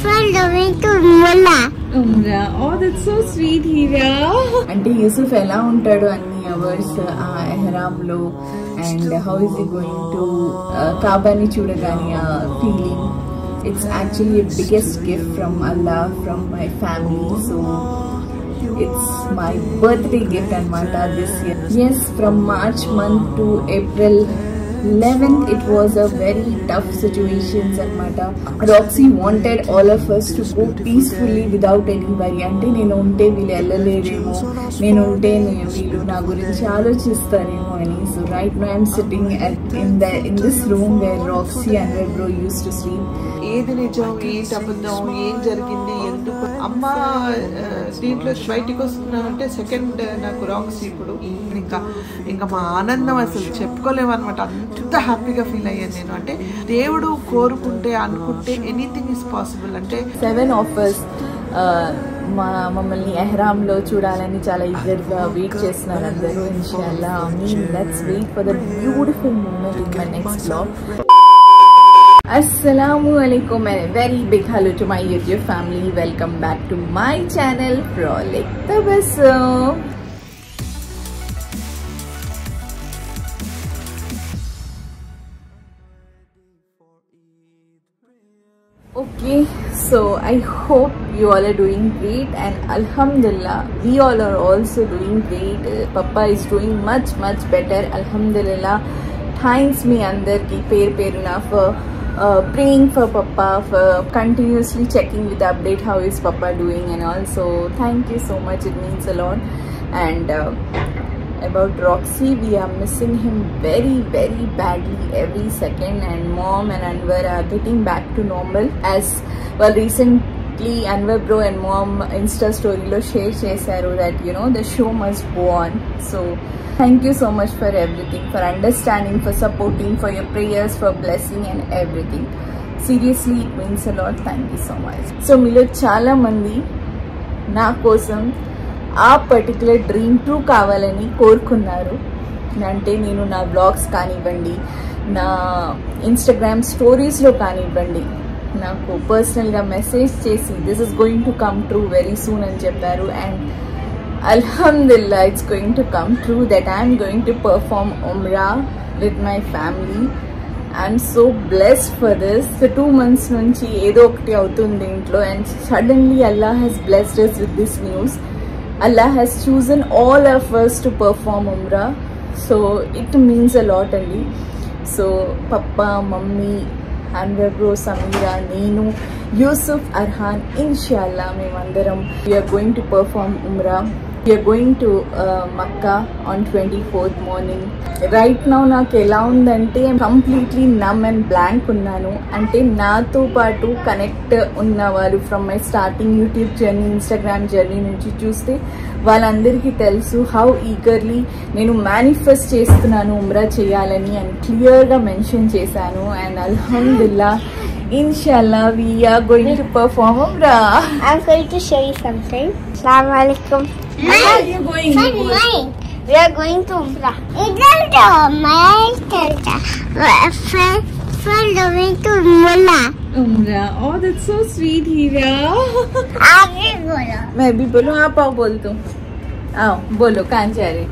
for going to Umrah. Oh, that's so sweet, Hira. Auntie Yusuf ela untadu anni hours ihram lo, and how is he going to Kaaba ni chudagani feeling. It's actually a biggest gift from Allah, from my family. So it's my birthday gift anamata this year. Yes, from March month to April 11th, it was a very tough situation anamata. Roxy wanted all of us to go peacefully without any worry. Ante nenu unte veelu ellalleremo, nenu unte veelu na gurinchi alochistharemo ani. So right now I'm sitting in this room where Roxy and her bro used to sleep. ఏది నిజం, ఏంటి అబద్ధం, ఏం జరిగింది, ఎందుకు అమ్మ దీంట్లో బయటికి వస్తున్నానంటే సెకండ్ నాకు రాక్స్. ఇప్పుడు ఇంకా మా ఆనందం అసలు చెప్పుకోలేమన్నమాట. అంత హ్యాపీగా ఫీల్ అయ్యాను నేను. అంటే దేవుడు కోరుకుంటే అనుకుంటే ఎనీథింగ్ ఇస్ పాసిబుల్. అంటే 7 of us మమ్మల్ని ఎహ్రామ్లో చూడాలని చాలా ఈగర్గా వెయిట్ చేస్తున్నారు అందరూ. ఇన్షాల్లా ఆమీన్. Let's wait for the beautiful moment in my next vlog. Assalamu alaikum and a very big hello to my YouTube family. Welcome back to my channel Frolic Tabassum. Okay, so I hope you all are doing great, and alhamdulillah we all are also doing great. Papa is doing much better, alhamdulillah. Thanks me andarki peruna for praying for Papa, for continuously checking with the update how is Papa doing and all. So thank you so much, it means a lot. And about Roxy, we are missing him very badly every second, and mom and Anwar are getting back to normal. As well, recently Anwar bro and mom Insta story lo share chesaru that the show must go on. So thank you so much for everything, for understanding, for supporting, for your prayers, for blessing and everything. Seriously, it means a lot. Thank you so much. So milo chala mandi na kosam ఆ particular dream true కావాలని కోరుకున్నారు. అంటే నేను నా blogs కానివ్వండి, నా Instagram స్టోరీస్లో కానివ్వండి, నాకు పర్సనల్గా మెసేజ్ చేసి this is going to come true very soon అని చెప్పారు. And alhamdulillah it's going to come true that I'm going to perform Umrah with my family. I'm so blessed for this. For 2 months nunchi edo okati avutundi intlo, and suddenly Allah has blessed us with this news. Allah has chosen all of us to perform Umrah, so it means a lot andi. So Papa, Mummy, Anwar bro, Samira, Neenu, Yusuf, Arhan, inshallah memandaram we are going to perform Umrah. We are going to Makkah on 24th morning. Right now నాకు ఎలా ఉందంటే completely నమ్ and blank ఉన్నాను. అంటే నాతో పాటు connect ఉన్నవారు from my starting YouTube journey, Instagram journey నుంచి చూస్తే వాళ్ళందరికీ తెలుసు హౌ ఈగర్లీ నేను మేనిఫెస్ట్ చేస్తున్నాను ఉమ్రా చేయాలని అని క్లియర్గా మెన్షన్ చేశాను. అండ్ అల్హమ్దుల్లా inshallah we are going to perform Umrah. I'm going to show you something. Assalamu alaikum. Where are you going? We are going to Umrah. For going to Umrah. Oh, that's so sweet, Hira. आगे बोलो. मैं भी बोलूं, आप आओ बोल तुम. आओ बोलो, कहाँ जा रहे?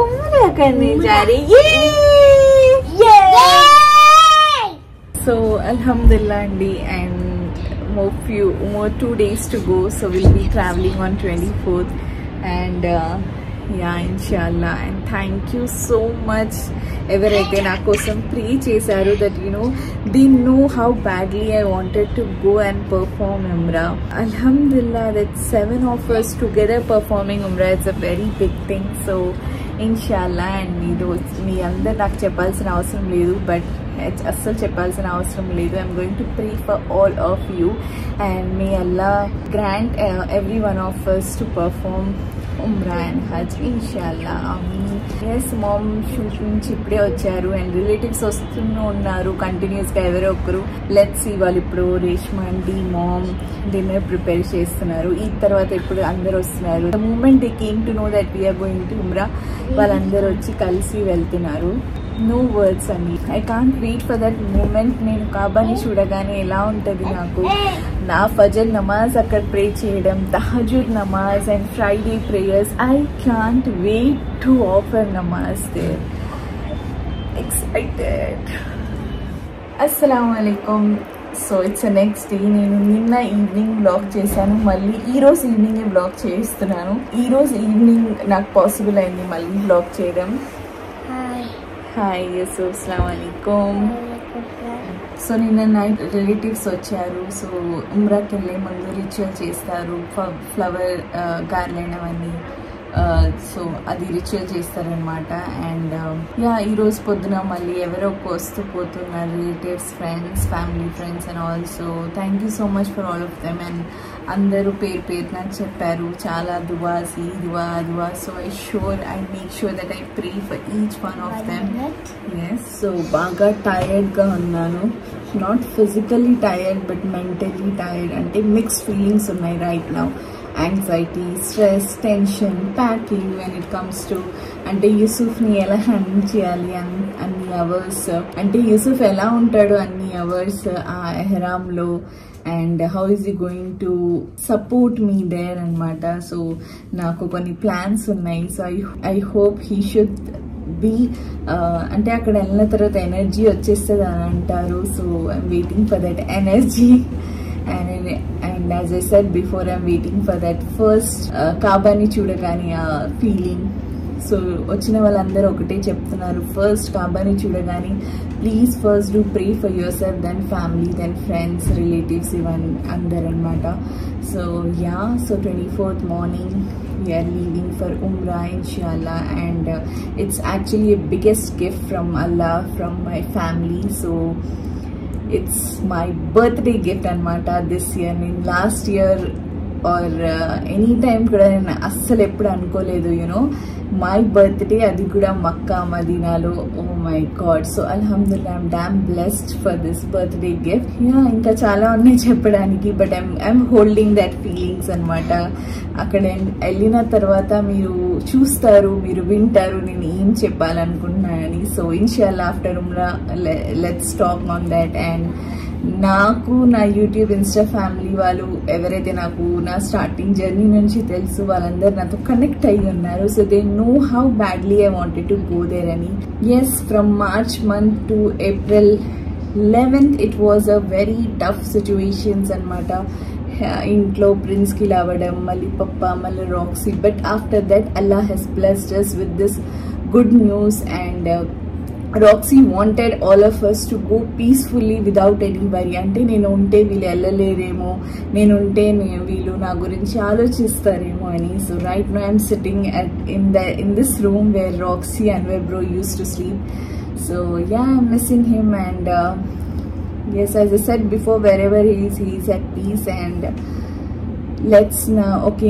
Umrah करने जा रहे. Yay! So alhamdulillah andi, and more 2 days to go, so we'll be traveling on 24th, and yeah, inshallah. And thank you so much ఎవరైతే నా కోసం ప్రే చేశారు, that they know how badly I wanted to go and perform Umrah. Alhamdulillah that 7 of us together performing Umrah, it's a very big thing. So inshallah, and మీ అందరు నాకు చెప్పాల్సిన అవసరం లేదు, but అస్సలు చెప్పాల్సిన అవసరం లేదు. I'm going to pray for all of you, and May Allah grant every one of us to perform Umrah and Hajj, inshallah. Yes, mom shoot నుంచి ఇప్పుడే వచ్చారు, అండ్ రిలేటివ్స్ వస్తూనే ఉన్నారు కంటిన్యూస్గా ఎవరో ఒకరు. లెట్స్ సీ, వాళ్ళు ఇప్పుడు రేష్మా అండి మామ్ డిన్నర్ ప్రిపేర్ చేస్తున్నారు. ఈ తర్వాత ఇప్పుడు అందరు వస్తున్నారు. The moment they came to know that we're going to ఉమ్రా, వాళ్ళందరూ వచ్చి కలిసి వెళ్తున్నారు. నో వర్డ్స్ అండి. I can't wait for that moment. నేను కాబాని చూడగానే ఎలా ఉంటుంది నాకు, నా ఫజర్ నమాజ్ అక్కడ ప్రే చేయడం, తహజుద్ నమాజ్ and Friday prayers. I can't wait to offer నమాజ్ దేర్. ఎక్సైటెడ్. అస్సలాము అలైకుం. So it's next day. నేను నిన్న ఈవినింగ్ బ్లాగ్ చేశాను, మళ్ళీ ఈరోజు ఈవినింగే బ్లాగ్ చేస్తున్నాను. ఈరోజు ఈవినింగ్ నాకు పాసిబుల్ అయింది మళ్ళీ బ్లాగ్ చేయడం. హాయ్ యూసుఫ్, అస్సలాము అలైకుం. సో నిన్న నైట్ రిలేటివ్స్ వచ్చారు. సో ఉమ్రాకి వెళ్ళే ముందు రిచువల్ చేస్తారు, ఫ్లవర్ గార్లెండ్ అవన్నీ. సో అది రిచువల్ చేస్తారనమాట. అండ్ ఈరోజు పొద్దున మళ్ళీ ఎవరో వస్తూ పోతున్నారు, relatives, friends, family friends and also thank you so much for all of them. And అందరూ పేరు నాకు చెప్పారు, చాలా దువాస్, ఈ దువా ఆ దువా. So I make sure that I pray for each one of them. Yes. So బాగా టైర్డ్గా ఉన్నాను. Not physically tired but mentally tired. అంటే మిక్స్డ్ ఫీలింగ్స్ ఉన్నాయి right now. Anxiety, stress, tension, packing when it comes to అంటే యూసుఫ్ని ఎలా handle చేయాలి అన్ని అవర్స్, అంటే యూసుఫ్ ఎలా ఉంటాడు అన్ని అవర్స్ ఆ ఎహ్రామ్లో, and how is he going to support me there అనమాట. సో నాకు కొన్ని ప్లాన్స్ ఉన్నాయి. So I hope he should be అంటే అక్కడ వెళ్ళిన తర్వాత ఎనర్జీ వచ్చేస్తుంది అని అంటారు. So I'm waiting for that energy. And as I said before, I'm waiting for that first Kaabani చూడగానే ఆ ఫీలింగ్. సో వచ్చిన వాళ్ళందరూ ఒకటే చెప్తున్నారు, ఫస్ట్ Kaabani చూడగానే please first do pray for yourself, then family, then friends, relatives, even అందరు అనమాట. So so 24th morning we are leaving for Umrah inshallah, and it's actually a biggest gift from Allah, from my family. So it's my birthday gift anamata this year. నేను last year or any time కూడా నేను అస్సలు ఎప్పుడు అనుకోలేదు my birthday, అది కూడా మక్కా మదీనాలో. Oh my god. So అల్హమ్దుల్లా, I'm damn blessed for this birthday gift. ఇంకా చాలా ఉన్నాయి చెప్పడానికి, but I'm holding that feelings అనమాట. అక్కడ వెళ్ళిన తర్వాత మీరు చూస్తారు, మీరు వింటారు నేను ఏం చెప్పాలనుకుంటున్నానని. సో ఇన్షాల్లా ఆఫ్టర్ ఉమ్రా let's talk on that. And నాకు నా యూట్యూబ్, ఇన్స్టా ఫ్యామిలీ వాళ్ళు ఎవరైతే నాకు నా స్టార్టింగ్ జర్నీ నుంచి తెలుసు, వాళ్ళందరూ నాతో కనెక్ట్ అయ్యి ఉన్నారు. So they know how badly I wanted to go there అని. Yes, from March month to April 11th it was a very tough situations అనమాట. ఇంట్లో ప్రిన్స్కి లావడం, మళ్ళీ పప్ప, మళ్ళీ రాక్సీ. బట్ ఆఫ్టర్ దట్ అల్లా has blessed us with this good news, and Roxy wanted all of us to go peacefully without any worry. అంటే నేను ఉంటే వీళ్ళు వెళ్ళలేరేమో, నేను ఉంటే వీళ్ళు నా గురించి ఆలోచిస్తారేమో అని. So right now I'm sitting in this room where Roxy and where bro used to sleep. So I'm missing him, and yes, as I said before, wherever he is at peace. And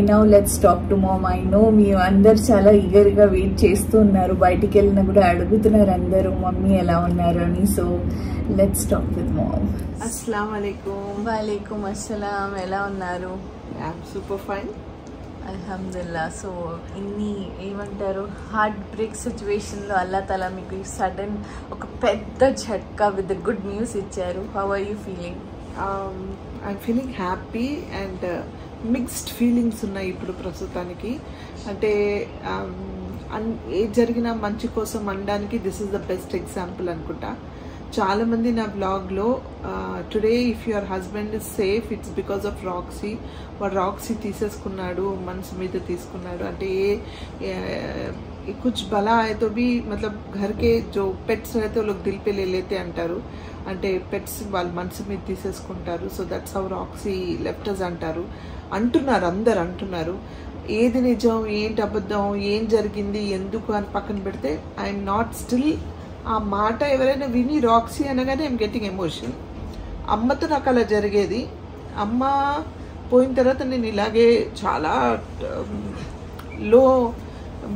now let's talk to mom. I know మీ అందరు చాలా ఈగర్గా wait చేస్తున్నారు, బయటికి వెళ్ళినా కూడా అడుగుతున్నారు అందరూ mummy ఎలా ఉన్నారు అని. So let's talk with mom. అస్సలాము అలైకుం. వాలేకుం అస్సలాం. ఎలా ఉన్నారు? ఐఎమ్ సూపర్ ఫైన్, అల్హమ్దుల్లా. సో ఇన్ని ఏమంటారు హార్ట్ బ్రేక్ సిచ్యువేషన్లో అల్లా తలా మీకు సడన్ ఒక పెద్ద ఝట్కా విత్ గుడ్ న్యూస్ ఇచ్చారు. How are you feeling? I'm feeling happy and mixed feelings ఉన్నాయి ఇప్పుడు ప్రస్తుతానికి. అంటే ఏ జరిగినా మంచి కోసం అనడానికి this is the best example అనుకుంటా. చాలామంది నా బ్లాగ్లో today if your husband is safe it's because of Roxy, వాడు రాక్సీ తీసేసుకున్నాడు, మనసు మీద తీసుకున్నాడు అంటే कुछ भला है तो भी मतलब घर के जो पेट्स रहते वो लोग दिल पे ले लेते అంటారు. అంటే పెట్స్ వాళ్ళ మనసు మీద తీసేసుకుంటారు. So that's how Roxy left us అంటున్నారు అందరు అంటున్నారు. ఏది నిజం, ఏంటి అబద్ధం, ఏం జరిగింది, ఎందుకు అని పక్కన పెడితే ఐఎమ్ నాట్ స్టిల్ ఆ మాట ఎవరైనా విని రాక్సీ అనగానే ఐఎమ్ గెట్టింగ్ ఎమోషన్. అమ్మతో నాకు అలా జరిగేది. అమ్మ పోయిన తర్వాత నేను ఇలాగే చాలా లో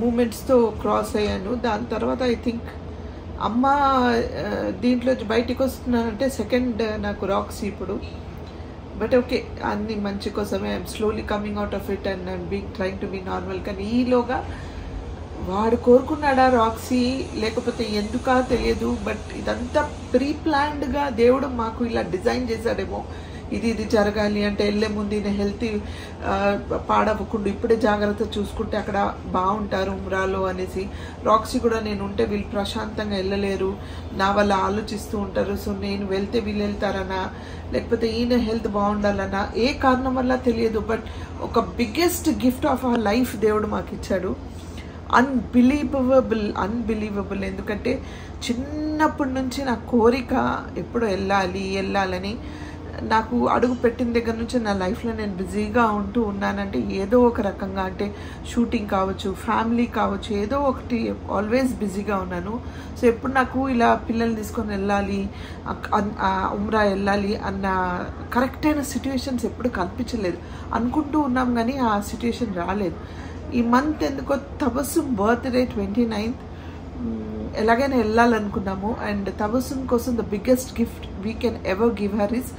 మూమెంట్స్తో క్రాస్ అయ్యాను. దాని తర్వాత ఐ థింక్ అమ్మ దీంట్లో బయటికి వస్తున్నానంటే సెకండ్ నాకు రాక్సీ ఇప్పుడు. బట్ ఓకే, అన్ని మంచి కోసమే. I'm slowly coming out of it and I'm trying to be normal. కానీ ఈలోగా వాడు కోరుకున్నాడా రాక్సీ లేకపోతే ఎందుకా తెలియదు, బట్ ఇదంతా ప్రీ ప్లాన్డ్గా దేవుడు మాకు ఇలా డిజైన్ చేశాడేమో. ఇది జరగాలి అంటే వెళ్ళే ముందు ఈయన హెల్త్ పాడవకుండా ఇప్పుడే జాగ్రత్త చూసుకుంటే అక్కడ బాగుంటారు ఉమ్రాలో అనేసి. రాక్సీ కూడా నేను ఉంటే వీళ్ళు ప్రశాంతంగా వెళ్ళలేరు, నా వల్ల ఆలోచిస్తూ ఉంటారు, సో నేను వెళ్తే వీళ్ళు వెళ్తారనా లేకపోతే ఈయన హెల్త్ బాగుండాలన్నా ఏ కారణం వల్ల తెలియదు, బట్ ఒక biggest gift of our life దేవుడు మాకు ఇచ్చాడు. అన్బిలీవబుల్. ఎందుకంటే చిన్నప్పటి నుంచి నా కోరిక ఎప్పుడు వెళ్ళాలని. నాకు అడుగు పెట్టిన దగ్గర నుంచి నా లైఫ్లో నేను బిజీగా ఉంటూ ఉన్నానంటే ఏదో ఒక రకంగా, అంటే షూటింగ్ కావచ్చు, ఫ్యామిలీ కావచ్చు, ఏదో ఒకటి ఆల్వేస్ బిజీగా ఉన్నాను. సో ఎప్పుడు నాకు ఇలా పిల్లల్ని తీసుకొని వెళ్ళాలి, ఉమ్రా వెళ్ళాలి అన్న కరెక్ట్ అయిన సిచ్యువేషన్స్ ఎప్పుడు కనిపించలేదు. అనుకుంటూ ఉన్నాం కానీ ఆ సిచ్యువేషన్ రాలేదు. ఈ మంత్ ఎందుకో తబస్సుమ్ బర్త్డే 29th ఎలాగైనా వెళ్ళాలనుకున్నాము. అండ్ తబస్సుమ్ కోసం the biggest gift we can ever give her is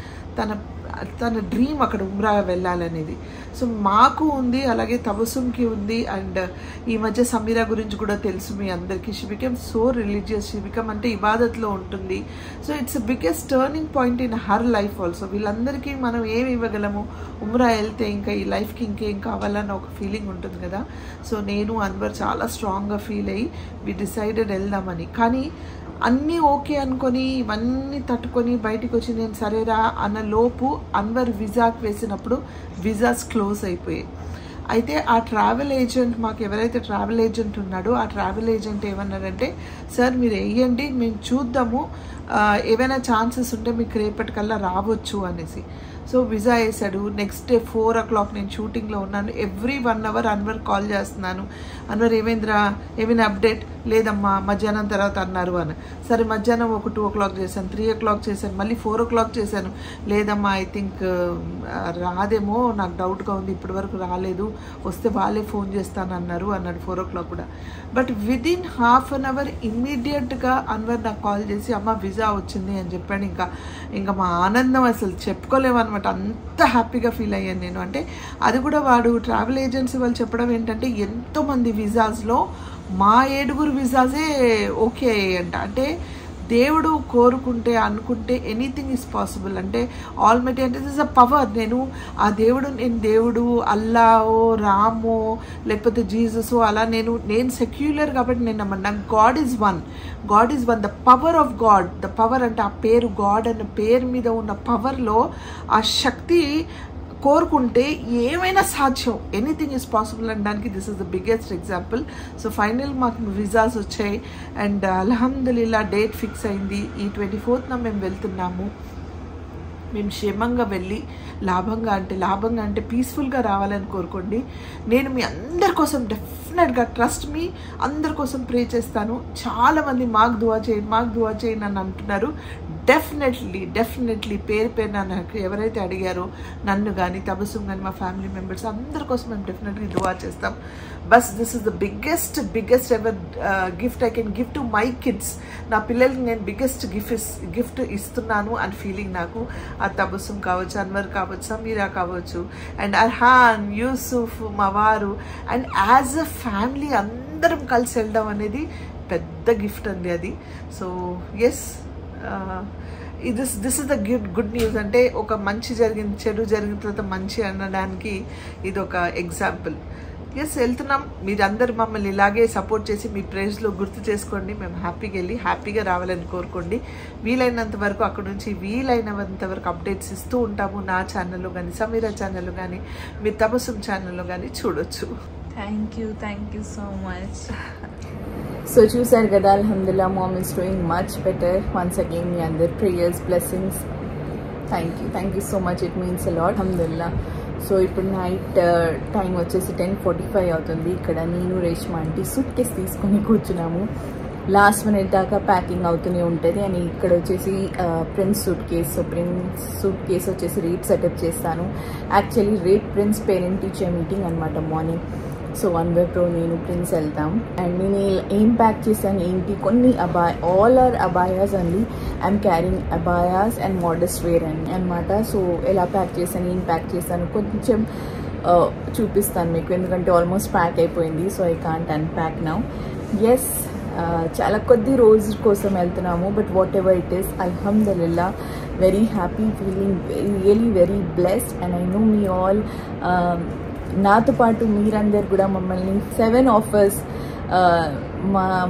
తన డ్రీమ్ అక్కడ ఉమ్రా వెళ్ళాలనేది. సో మాకు ఉంది, అలాగే తబస్సుమ్కి ఉంది. అండ్ ఈ మధ్య సమీరా గురించి కూడా తెలుసు మీ అందరికీ. She become so religious, she become అంటే ఇబాదత్లో ఉంటుంది. So it's biggest turning point in her life also. వీళ్ళందరికీ మనం ఏమి ఇవ్వగలము, ఉమ్రా వెళ్తే ఇంకా ఈ లైఫ్కి ఇంకేం కావాలన్న ఒక ఫీలింగ్ ఉంటుంది కదా. సో నేను అన్వర్ చాలా స్ట్రాంగ్గా ఫీల్ అయ్యి వి డిసైడెడ్ వెళ్దామని. కానీ అన్నీ ఓకే అనుకొని ఇవన్నీ తట్టుకొని బయటికి వచ్చి నేను సరేరా అన్న లోపు అన్వర్ విజాకి వేసినప్పుడు విజాస్ క్లోజ్ అయిపోయాయి. అయితే ఆ ట్రావెల్ ఏజెంట్, మాకు ఎవరైతే ట్రావెల్ ఏజెంట్ ఉన్నాడో ఆ ట్రావెల్ ఏజెంట్ ఏమన్నారంటే, సార్ మీరు వేయండి, మేము చూద్దాము, ఏవైనా ఛాన్సెస్ ఉంటే మీకు రేపటికల్లా రావచ్చు అనేసి. సో విజా వేసాడు. నెక్స్ట్ డే 4 o'clock నేను షూటింగ్లో ఉన్నాను. ఎవ్రీ 1 hour అన్వర్ కాల్ చేస్తున్నాను, అన్వర్ ఏమైందిరా, ఏమైనా అప్డేట్ లేదమ్మా, మధ్యాహ్నం తర్వాత అన్నారు అని. సరే మధ్యాహ్నం ఒక 2 o'clock చేశాను, 3 o'clock చేశాను, మళ్ళీ 4 o'clock చేశాను. లేదమ్మా ఐ థింక్ రాదేమో, నాకు డౌట్గా ఉంది, ఇప్పటి వరకు రాలేదు, వస్తే వాళ్ళే ఫోన్ చేస్తానన్నారు అన్నాడు 4 o'clock కూడా. బట్ విదిన్ ½ an hour ఇమ్మీడియట్గా అన్వర్ నాకు కాల్ చేసి అమ్మ విజా వచ్చింది అని చెప్పాడు. ఇంకా మా ఆనందం అసలు చెప్పుకోలేమన్నమాట. అంత హ్యాపీగా ఫీల్ అయ్యాను నేను. అంటే అది కూడా వాడు ట్రావెల్ ఏజెన్సీ వాళ్ళు చెప్పడం ఏంటంటే ఎంతోమంది విజాస్లో మా 7 విజాసే ఓకే అయ్యాయంట. అంటే దేవుడు కోరుకుంటే అనుకుంటే ఎనీథింగ్ ఈజ్ పాసిబుల్. అంటే ఆల్మైటీ అంటే దిస్ ఇస్ అ పవర్. నేను దేవుడు అల్లాహో రామో లేకపోతే జీససో అలా నేను సెక్యులర్ కాబట్టి నేను నమ్మను. God is one. The power of God, the power అంటే ఆ పేరు గాడ్ అన్న పేరు మీద ఉన్న పవర్లో ఆ శక్తి కోరుకుంటే ఏమైనా సాధ్యం, ఎనీథింగ్ ఈజ్ పాసిబుల్ అనడానికి this is the biggest example. So final మాకు విజాస్ వచ్చాయి అండ్ అల్హమ్దులిల్లా డేట్ ఫిక్స్ అయింది. ఈ 24th మేము వెళ్తున్నాము. మేము క్షేమంగా వెళ్ళి లాభంగా అంటే పీస్ఫుల్గా రావాలని కోరుకోండి. నేను మీ అందరి కోసం డెఫినెట్గా ట్రస్ట్ మీ అందరి కోసం ప్రే చేస్తాను. చాలామంది మాకు దువా చేయండి అని అంటున్నారు. డెఫినెట్లీ పేరున నాకు ఎవరైతే అడిగారో నన్ను కానీ తబస్సుమ్ కానీ మా ఫ్యామిలీ మెంబర్స్ అందరి కోసం మేము డెఫినెట్లీ దువా చేస్తాం. Bus this is the biggest ever gift I can give to my kids. నా పిల్లలకి నేను బిగ్గెస్ట్ గిఫ్ట్ ఇస్తున్నాను అని ఫీలింగ్ నాకు. ఆ తబస్సుమ్ కావచ్చు, అన్వర్ కావచ్చు, సమీరా కావచ్చు, అండ్ అర్హాన్, యూసుఫ్, మా వారు, అండ్ యాజ్ అ ఫ్యామిలీ అందరం కలిసి వెళ్ళడం అనేది పెద్ద గిఫ్ట్ అండి అది. So yes, this is the good news. అంటే ఒక మంచి జరిగింది, చెడు జరిగిన తర్వాత మంచి అనడానికి ఇది ఒక ఎగ్జాంపుల్. ఎస్, వెళ్తున్నాం. మీరందరూ మమ్మల్ని ఇలాగే సపోర్ట్ చేసి మీ ప్రేజ్లో గుర్తు చేసుకోండి. మేము హ్యాపీగా వెళ్ళి హ్యాపీగా రావాలని కోరుకోండి. వీలైనంత వరకు అక్కడ నుంచి వీలైనంత వరకు అప్డేట్స్ ఇస్తూ ఉంటాము. నా ఛానల్లో కానీ, సమీరా ఛానల్లో కానీ, మీ తబస్సుమ్ ఛానల్లో కానీ చూడొచ్చు. Thank you so much. So చూసారు కదా, అల్హమ్దుల్లా mom is doing much better. Once again మీ అందరి prayers, blessings, thank you so much. It means a lot, అల్హమ్దుల్లా. సో ఇప్పుడు నైట్ టైం వచ్చేసి 10:45 అవుతుంది. ఇక్కడ నేను రేష్మా ఆంటీ సూట్ కేస్ తీసుకొని కూర్చున్నాము. లాస్ట్ మినిట్ దాకా ప్యాకింగ్ అవుతూనే ఉంటుంది. అని ఇక్కడ వచ్చేసి ప్రిన్స్ సూట్ కేస్ వచ్చేసి రేపు సెటప్ చేస్తాను. యాక్చువల్లీ రేపు ప్రిన్స్ పేరెంట్ టీచర్ మీటింగ్ అనమాట మార్నింగ్. సో అన్వర్ బ్రో, నేను ప్రిన్స్ వెళ్తాం. అండ్ నేను ఏం ప్యాక్ చేశాను ఏంటి, కొన్ని ఆల్ ఆర్ అబాయాస్ అండి. ఐఎమ్ క్యారింగ్ అబాయాస్ అండ్ మోడెస్ట్ వేర్ అని అనమాట. సో ఎలా ప్యాక్ చేశాను, ఏం ప్యాక్ చేశాను, కొంచెం చూపిస్తాను మీకు, ఎందుకంటే ఆల్మోస్ట్ ప్యాక్ అయిపోయింది. So I can't unpack now. Yes, చాలా కొద్ది రోజుల కోసం వెళ్తున్నాము, but whatever it is, అల్హమ్దులిల్లా very happy, feeling really very blessed. And I know me all, నాతో పాటు మీరందరు కూడా మమ్మల్ని 7 of us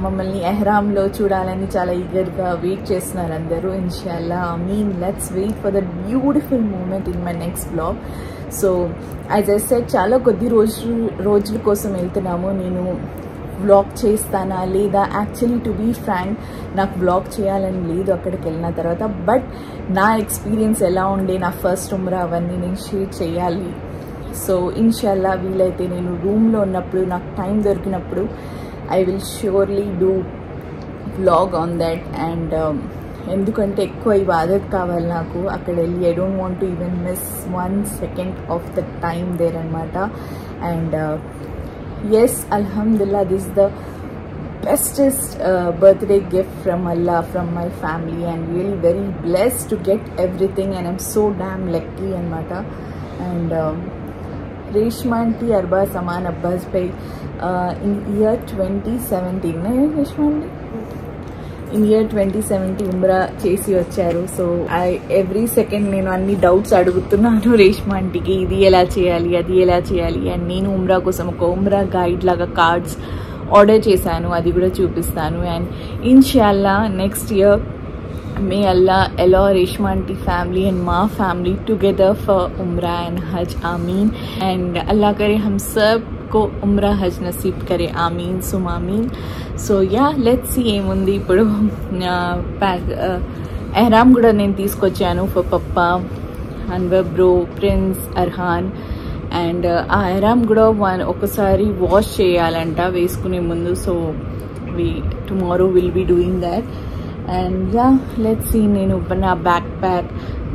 మమ్మల్ని ఎహ్రామ్లో చూడాలని చాలా ఈగర్గా వెయిట్ చేస్తున్నారు అందరూ. ఇన్షాల్లా mean let's wait for the beautiful moment in my next blog. So as I said, చాలా కొద్ది రోజుల కోసం వెళ్తున్నాము. నేను వ్లాగ్ చేస్తానా లేదా, యాక్చువల్లీ టు బీ ఫ్రాంక్ నాకు వ్లాగ్ చేయాలని లేదు అక్కడికి వెళ్ళిన తర్వాత, బట్ నా ఎక్స్పీరియన్స్ ఎలా ఉండే, నా ఫస్ట్ ఉమ్రా అవన్నీ నేను షేర్ చేయాలి. సో ఇన్షాల్లా వీలైతే నేను రూమ్లో ఉన్నప్పుడు, నాకు టైం దొరికినప్పుడు I will surely do vlog on that. And ఎందుకంటే ఎక్కువ ఇబాదత్ కావాలి నాకు అక్కడ వెళ్ళి. I don't want to even miss 1 second of the time there అనమాట. And yes, alhamdulillah, this is the bestest birthday gift from Allah, from my family, and really very blessed to get everything, and I'm so damn lucky anamata. And Reshma aunty Arba Saman Abbas bhai in year 2017 Reshma aunty in year 2017 umra chesi vacharu. So I every second nenu anni doubts adugutunnanu Reshma auntyki, idi ela cheyali adi ela cheyali. And nenu umra kosam oka umra guide laga cards order chesanu, adi kuda chupistanu. And inshallah next year may Allah allow Reshma aunty family and ma family together for umra and hajj, ameen. And Allah kare hum sab को उम्रा हज नसीब करे, आमीन सुम आमीन. So yeah let's see ఏముంది ఇప్పుడు. ఎహ్రామ్ కూడా నేను తీసుకొచ్చాను for papa, Anwar bro, Prince, Arhaan. And ఆ ఎహ్రామ్ కూడా ఒకసారి వాష్ చేయాలంట వేసుకునే ముందు. So tomorrow will be doing that. And ya let's see. నేను నా బ్యాక్ ప్యాక్,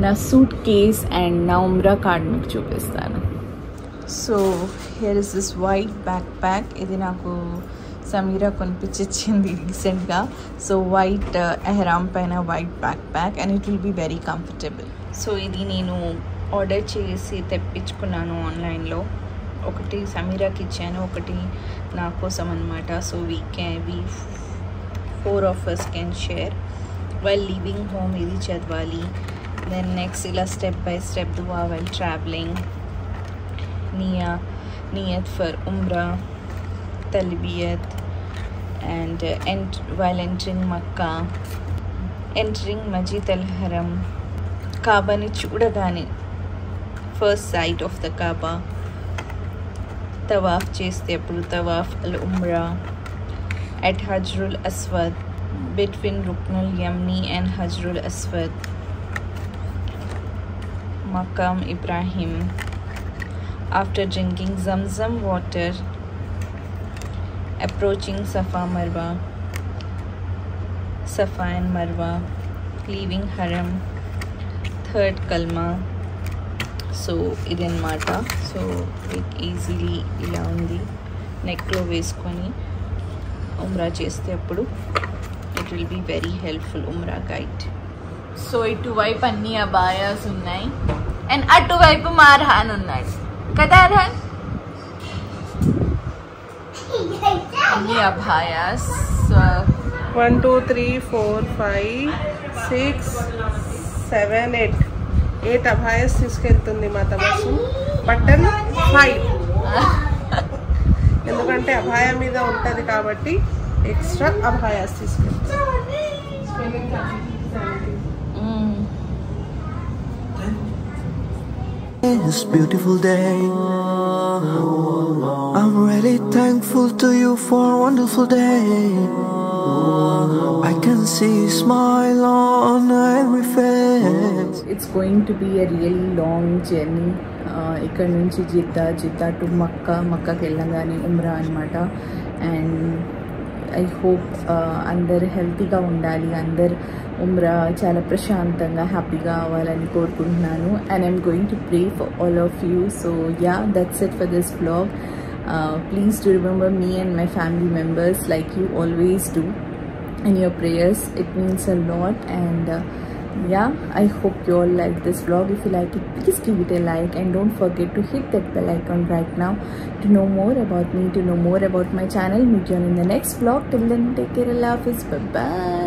నా సూట్ కేస్ అండ్ నా ఉమ్రా కార్డ్ మీకు చూపిస్తాను. So here is this white backpack. ఇది నాకు సమీరా కొనిపించింది రీసెంట్గా. సో వైట్ ఎహ్రామ్ పైన white backpack, and it will be very comfortable. So ఇది నేను ఆర్డర్ చేసి తెప్పించుకున్నాను ఆన్లైన్లో. ఒకటి సమీరాకి ఇచ్చాను, ఒకటి నా కోసం అనమాట. So we 4 of us can share while leaving home. ఇది చదవాలి. దెన్ నెక్స్ట్ ఇలా స్టెప్ బై స్టెప్ దువా while traveling, niyat for umrah, talbiyat, and while entering Makkah, entering Masjid al-Haram, Kaaba ni chudagane first sight of the Kaaba, tawaf cheste appudu tawaf al-umrah at Hajrul Aswad, between Ruknul Yamni and Hajrul Aswad, Maqam Ibrahim, after drinking Zamzam water, approaching Safa and Marwa, leaving Haram, third Kalma. So idin mata. So it easily ila undi neck lo veskoni umrah cheste appudu it will be very helpful umrah guide. So ఇటువైపు అన్ని అబాయాస్ ఉన్నాయి, and అటువైపు మా అర్హాన్ ఉన్నాడు కదా. అర్హాన్ అన్ని అబాయాస్ 1 2 3 4 5 6 7 8 అబాయాస్ తీసుకెళ్తుంది మా తమసు. బటన్ 5 ఎందుకంటే అబాయా మీద ఉంటుంది కాబట్టి ఎక్స్ట్రా అబాయాస్ తీసుకెళ్తుంది. This beautiful day, I'm really thankful to you for a wonderful day. I can see a smile on every face. It's going to be a really long journey. ఇక్కడ నుంచి జిద్దా టు మక్కాకి వెళ్ళగానే ఉమ్రా అనమాట. And I hope అందరు హెల్తీగా ఉండాలి, అందరు ఉమ్రా చాలా ప్రశాంతంగా హ్యాపీగా అవ్వాలని కోరుకుంటున్నాను. And I'm going to pray for all of you. So yeah, that's it for this vlog. Please do remember me and my family members like you always do in your prayers. It means a lot. And yeah, I hope you all like this vlog. If you like it, please give it a like and don't forget to hit that bell icon right now to know more about me, to know more about my channel. Meet you on in the next vlog. Till then, take care, Allah Hafiz, bye bye.